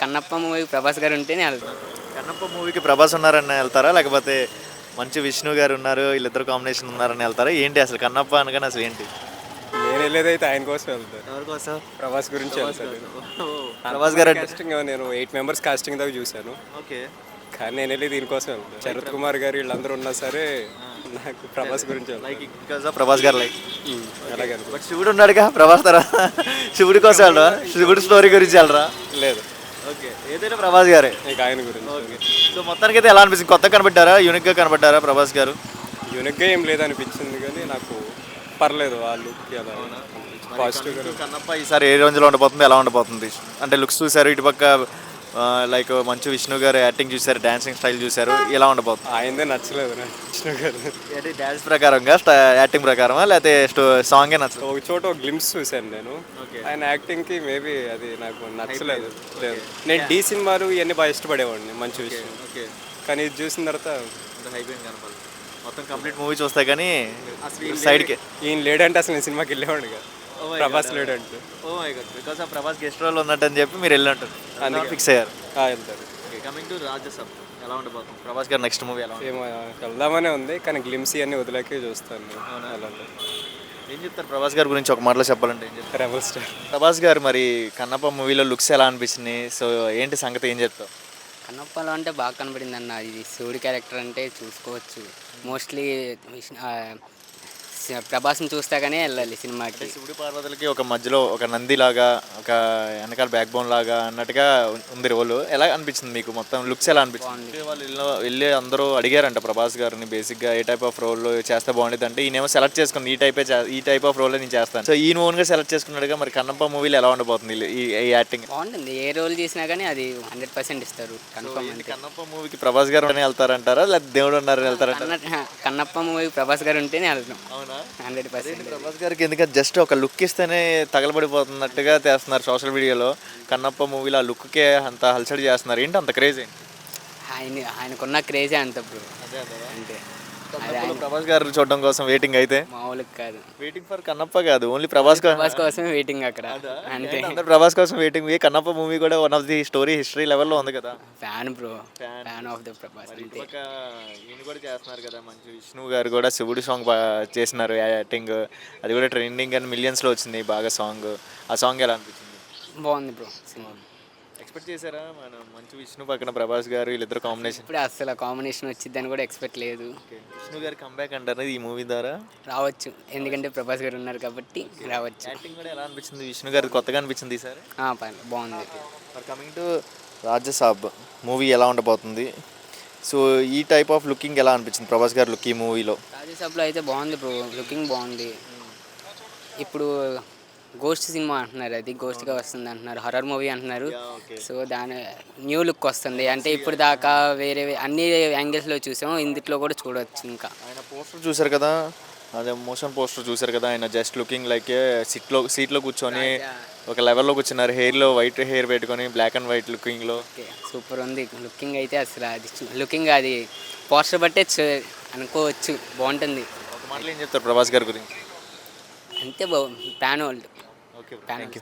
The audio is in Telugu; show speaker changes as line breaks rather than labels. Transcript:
కన్నప్ప మూవీ ప్రభాస్ గారు ఉంటేనే వెళ్తాం.
కన్నప్ప మూవీకి ప్రభాస్ ఉన్నారని వెళ్తారా? లేకపోతే మంచు విష్ణు గారు ఉన్నారు, వీళ్ళిద్దరు కాంబినేషన్ ఉన్నారని వెళ్తారా? ఏంటి అసలు కన్నప్ప అనగానే అసలు ఏంటి?
నేను వెళ్ళేదైతే ఆయన కోసం వెళ్తాను.
ఎవరి కోసం?
ప్రభాస్ గురించి
ప్రభాస్
వెళ్తాను.
గారు. ప్రభాస్ గారు అంటే
కాస్టింగ్ నేను 8 మెంబర్స్ కాస్టింగ్ దాకా చూశాను.
ఓకే.
కానీ నేను వెళ్ళి దీనికోసం వెళ్తాను. శరత్ కుమార్ గారు వీళ్ళందరూ ఉన్నా సరే నాకు ప్రభాస్ గురించి
లైక్ బికాస్ ఆఫ్ ప్రభాస్ గారు లైక్.
అలాగే
బట్ శివుడు ఉన్నాడుగా ప్రభాస్ తర్వాత. శివుడి కోసం వెళ్ళరా? శివుడి స్టోరీ గురించి వెళ్ళరా?
లేదు,
ఓకే, ఏదైనా ప్రభాస్ గారే.
ఇక ఆయన గురించి.
ఓకే. సో మొత్తానికి అయితే ఎలా అనిపిస్తుంది? కొత్తగా కనబడ్డారా? యూనిక్గా కనబడ్డారా ప్రభాస్ గారు?
యూనిక్గా ఏం లేదనిపించింది కానీ నాకు పర్లేదు ఆ లుక్ అలా పాజిటివ్గా.
కన్నప్ప ఈసారి ఏ రేంజ్లో ఉండబోతుంది, ఎలా ఉండబోతుంది? అంటే లుక్స్ చూసారు, ఇటుపక్క లైక్ మంచు విష్ణు గారు యాక్టింగ్ చూసారు, డాన్సింగ్ స్టైల్ చూసారు, ఎలా ఉండబోతుంది?
ఆయనదే నచ్చలేదు నాకు విష్ణు గారు.
అంటే డాన్స్ ప్రకారంగా యాక్టింగ్ ప్రకారమా, లేకపోతే సాంగే నచ్చలేదు?
ఒక చోట ఒక గ్లిమ్స్ చూశాను నేను. ఆయన యాక్టింగ్కి మేబీ అది నాకు నచ్చలేదు. లేదు, నేను డీ సినిమాలు ఇవన్నీ బాగా ఇష్టపడేవాడిని మంచి విషయం.
ఓకే.
కానీ ఇది చూసిన తర్వాత
మొత్తం కంప్లీట్ మూవీ చూస్తే కానీ సైడ్కి
ఈయన లేడంటే అసలు నేను సినిమాకి వెళ్ళేవాడిని కదా. ప్రభాస్ లేడంటే
ఓ మై గాడ్, బికాస్ ఆ ప్రభాస్ గెస్ట్ రోల్ ఉన్నట్టని చెప్పి మీరు వెళ్ళినట్టు
అందుకే
ఫిక్స్ అయ్యారు.
వెళ్తారు.
కమింగ్ టు రాజసభ ఎలా ఉండబోతుంది? ప్రభాస్ గారు నెక్స్ట్ మూవీ ఎలా
ఏమో వెళ్దామనే ఉంది కానీ గ్లిమ్స్ ఇవన్నీ వదిలేకే చూస్తాను. అలా
ఏం చెప్తారు ప్రభాస్ గారి గురించి ఒక మాటలో చెప్పాలంటే ఏం చెప్తారు?
రెబల్ స్టార్
ప్రభాస్ గారు మరి కన్నప్ప మూవీలో లుక్స్ ఎలా అనిపించినాయి? సో ఏంటి సంగతి, ఏం చెప్తావు?
కన్నప్పలో అంటే బాగా కనబడింది అన్న. ఇది శివుడి క్యారెక్టర్ అంటే చూసుకోవచ్చు. మోస్ట్లీ ప్రభాస్ని చూస్తా కానీ వెళ్ళాలి సినిమాకి.
శివుడి పార్వతులకి ఒక మధ్యలో ఒక నంది లాగా, ఒక వెనకాల బ్యాక్ బోన్ లాగా అన్నట్టుగా ఉంది రోల్. ఎలా అనిపించింది మీకు? మొత్తం లుక్స్ ఎలా అనిపించింది? వాళ్ళు వెళ్ళి అందరూ అడిగారంట ప్రభాస్ గారిని బేసిక్గా ఏ టైప్ ఆఫ్ రోల్ చేస్తే బాగుంటుంది అంటే ఈయనేమో సెలెక్ట్ చేసుకుని ఈ టైప్ ఆఫ్ రోల్ నేను చేస్తాను. సో ఈయన ఓన్గా సెలెక్ట్ చేసుకున్నాడుగా. మరి కన్నప్ప మూవీలో ఎలా ఉండబోతుంది ఈ యాక్టింగ్?
బాగుంటుంది. ఏ రోల్ చేసినా కానీ అది 100% ఇస్తారు కన్ఫర్మ్. అంటే
కన్నప్ప మూవీకి ప్రభాస్ గారు వెళ్తారంటారా, లేదా దేవుడు ఉన్నారని వెళ్తారంటారా?
కన్నప్ప మూవీ ప్రభాస్ గారు ఉంటేనే వెళ్తాం.
అవునా?
100%.
ప్రభాస్ గారికి ఎందుకంటే జస్ట్ ఒక లుక్ ఇస్తేనే తగలబడిపోతున్నట్టుగా చేస్తున్నారు సోషల్ మీడియాలో. కన్నప్ప మూవీలో ఆ లుక్కే అంత హల్చడి చేస్తున్నారు. ఏంటి అంత క్రేజ్ ఏంటి?
ఆయనకున్న క్రేజే అంత బ్రో. అంతే.
ప్రభాస్ గారు చూడడం కోసం వెయిటింగ్ అయితే
మామూలుగా కాదు.
వెయిటింగ్ ఫర్ కన్నప్ప కాదు, ఓన్లీ ప్రభాస్
కోసమే వెయిటింగ్ అక్కడ. అంతే.
అందరు ప్రభాస్ కోసం వెయిటింగ్. కన్నప్ప మూవీ కూడా one of the story history లెవెల్లో ఉంది కదా.
Fan bro, fan of the Prabhas.
ఈయన కూడా చేస్తున్నారు కదా, మంచి విష్ణు గారు కూడా శివుడి సాంగ్ చేసినారు యాక్టింగ్. అది కూడా ట్రెండింగ్ అని మిలియన్స్లో వచ్చింది బాగా సాంగ్. ఆ సాంగ్ ఎలా అనిపించింది?
బాగుంది బ్రో సినిమా.
ఎక్స్పెక్ట్ చేశారా మనం మంచి విష్ణు పక్కన ప్రభాస్ గారు వీళ్ళిద్దరు కాంబినేషన్?
ఇప్పుడు అసలు కాంబినేషన్ వచ్చిందని కూడా ఎక్స్పెక్ట్ లేదు.
విష్ణు గారు కంబ్యాక్ అంటారు ఈ మూవీ ద్వారా.
రావచ్చు, ఎందుకంటే ప్రభాస్ గారు ఉన్నారు కాబట్టి రావచ్చు.
యాక్టింగ్ కూడా ఎలా అనిపించింది విష్ణు గారు? కొత్తగా అనిపించింది సార్.
బాగుంది.
For coming to Raja Saab movie ఎలా ఉండబోతుంది? సో ఈ టైప్ ఆఫ్ లుకింగ్ ఎలా అనిపించింది ప్రభాస్ గారు లుక్ ఈ మూవీలో?
రాజసాబ్లో అయితే బాగుంది బ్రో, లుకింగ్ బాగుంది. ఇప్పుడు గోస్ట్ సినిమా అంటున్నారు, అది గోస్ట్గా వస్తుంది అంటున్నారు, హర్రర్ మూవీ అంటున్నారు. సో దాని న్యూ లుక్ వస్తుంది. అంటే ఇప్పుడు దాకా వేరే అన్ని యాంగిల్స్లో చూసాము, ఇందులో కూడా చూడవచ్చు. ఇంకా
ఆయన పోస్టర్ చూసారు కదా, అదే మోషన్ పోస్టర్ చూసారు కదా, ఆయన జస్ట్ లుకింగ్ లైక్ సీట్లో కూర్చొని ఒక లెవెల్లో కూర్చున్నారు. హెయిర్లో వైట్ హెయిర్ పెట్టుకొని బ్లాక్ అండ్ వైట్ లుకింగ్లో
సూపర్ ఉంది లుకింగ్ అయితే. అసలు అది లుకింగ్ అది పోస్టర్ బట్టే అనుకోవచ్చు, బాగుంటుంది.
ఒక మాటలు ఏం చెప్తారు ప్రభాస్ గారి గురించి?
అంతే ఫ్యాన్ వాళ్ళు.
Okay, thank you.